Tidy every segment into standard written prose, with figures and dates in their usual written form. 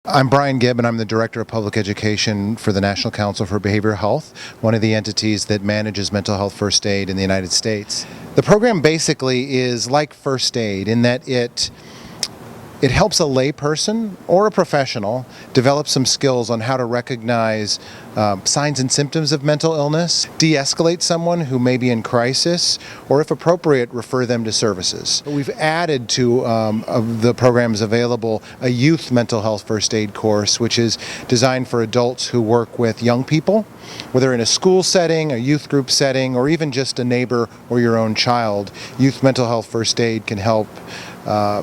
I'm Brian Gibb, and I'm the Director of Public Education for the National Council for Behavioral Health, one of the entities that manages mental health first aid in the United States. The program basically is like first aid in that it helps a layperson or a professional develop some skills on how to recognize signs and symptoms of mental illness, de-escalate someone who may be in crisis, or if appropriate, refer them to services. We've added to of the programs available a youth mental health first aid course, which is designed for adults who work with young people, whether in a school setting, a youth group setting, or even just a neighbor or your own child. Youth mental health first aid can help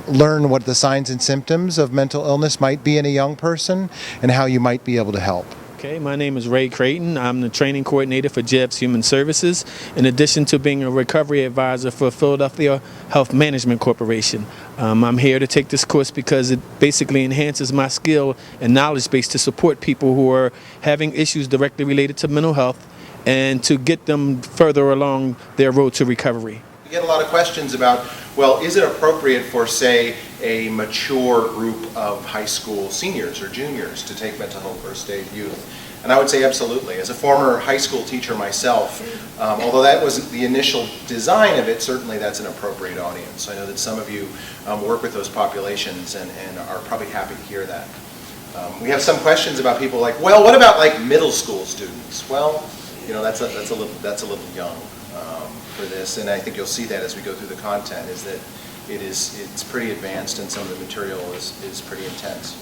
learn what the signs and symptoms of mental illness might be in a young person and how you might be able to help. Okay, my name is Ray Creighton. I'm the training coordinator for JEBS Human Services, in addition to being a recovery advisor for Philadelphia Health Management Corporation. I'm here to take this course because it basically enhances my skill and knowledge base to support people who are having issues directly related to mental health and to get them further along their road to recovery. We get a lot of questions about, well, is it appropriate for, say, a mature group of high school seniors or juniors to take mental health first aid youth? And I would say absolutely. As a former high school teacher myself, although that wasn't the initial design of it, certainly that's an appropriate audience. I know that some of you work with those populations and are probably happy to hear that. We have some questions about people like, well, what about like middle school students? Well, you know, that's a little young for this, and I think you'll see that as we go through the content, is that it's pretty advanced and some of the material is pretty intense.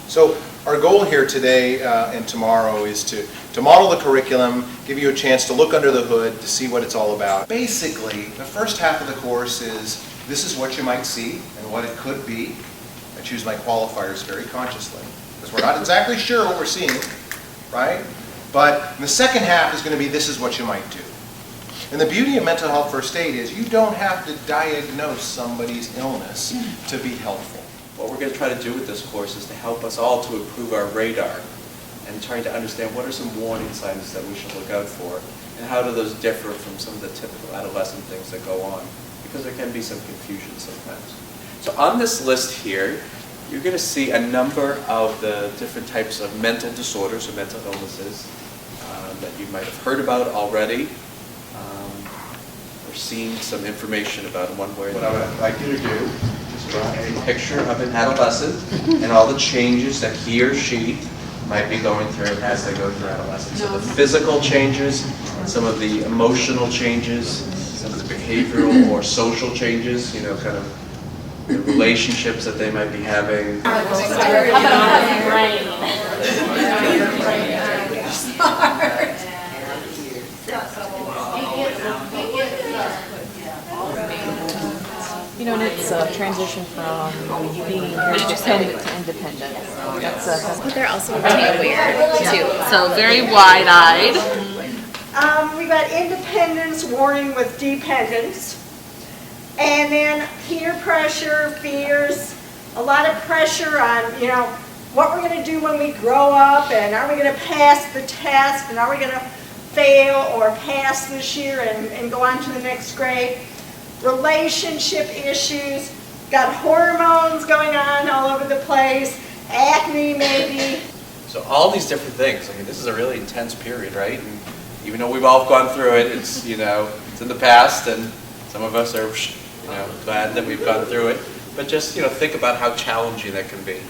So our goal here today and tomorrow is to model the curriculum, give you a chance to look under the hood to see what it's all about. Basically, the first half of the course is, this is what you might see and what it could be. I choose my qualifiers very consciously, because we're not exactly sure what we're seeing, right? But the second half is going to be, this is what you might do. And the beauty of mental health first aid is you don't have to diagnose somebody's illness to be helpful. What we're going to try to do with this course is to help us all to improve our radar and trying to understand what are some warning signs that we should look out for and how do those differ from some of the typical adolescent things that go on, because there can be some confusion sometimes. So on this list here, you're going to see a number of the different types of mental disorders or mental illnesses that you might have heard about already. Or seen some information about in one way or another. What I would like you to do is draw a picture of an adolescent and all the changes that he or she might be going through as they go through adolescence. So the physical changes, some of the emotional changes, some of the behavioral or social changes, you know, kind of the relationships that they might be having. You know, and it's a transition from being very dependent to independent. But they're also very aware, too. So very wide-eyed. We got independence warning with dependence. And then peer pressure, fears, a lot of pressure on, you know, what we're going to do when we grow up, and are we going to pass the test, and are we going to fail or pass this year and go on to the next grade. Relationship issues, got hormones going on all over the place, acne maybe. So all these different things. I mean, this is a really intense period, right? And even though we've all gone through it, it's, you know, it's in the past, and some of us are, you know, glad that we've gone through it. But just, you know, think about how challenging that can be.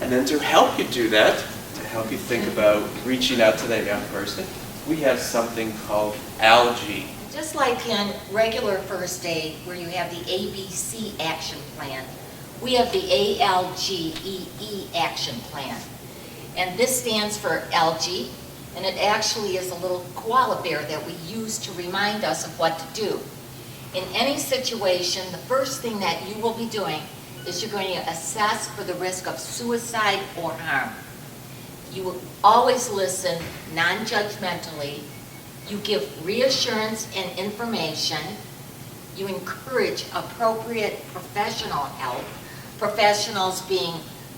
And then to help you do that, to help you think about reaching out to that young person, we have something called ALGEE. Just like in regular first aid, where you have the ABC action plan, we have the ALGEE action plan. And this stands for ALGEE, and it actually is a little koala bear that we use to remind us of what to do. In any situation, the first thing that you will be doing is you're going to assess for the risk of suicide or harm. You will always listen non-judgmentally. You give reassurance and information. You encourage appropriate professional help, professionals being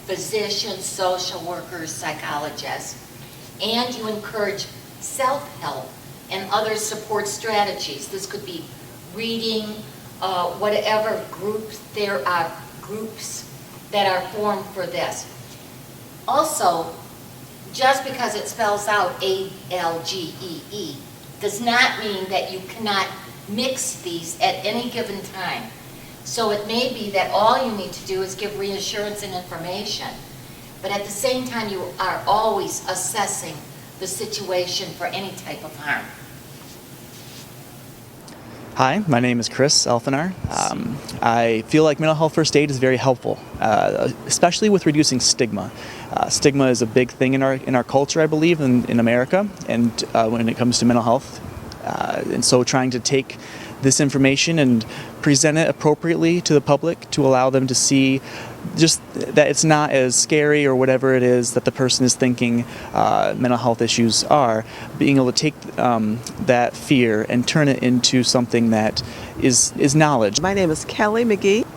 physicians, social workers, psychologists, and you encourage self-help and other support strategies. This could be reading, whatever groups, there are groups that are formed for this. Also, just because it spells out ALGEE does not mean that you cannot mix these at any given time. So it may be that all you need to do is give reassurance and information, but at the same time you are always assessing the situation for any type of harm. Hi, my name is Chris Elfinar. I feel like mental health first aid is very helpful, especially with reducing stigma. Stigma is a big thing in our culture, I believe, in America, and when it comes to mental health. And so trying to take this information and present it appropriately to the public to allow them to see just that it's not as scary or whatever it is that the person is thinking mental health issues are, being able to take that fear and turn it into something that is knowledge. My name is Kelly McGee,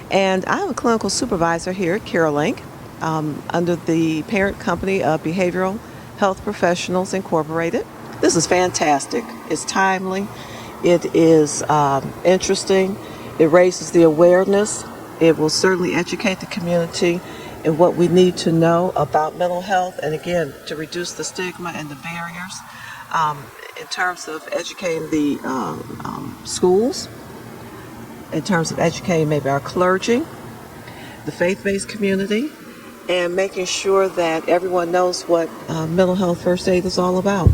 and I'm a clinical supervisor here at CareLink under the parent company of Behavioral Health Professionals Incorporated. This is fantastic. It's timely. It is interesting. It raises the awareness. It will certainly educate the community in what we need to know about mental health, and again, to reduce the stigma and the barriers in terms of educating the schools, in terms of educating maybe our clergy, the faith-based community, and making sure that everyone knows what mental health first aid is all about.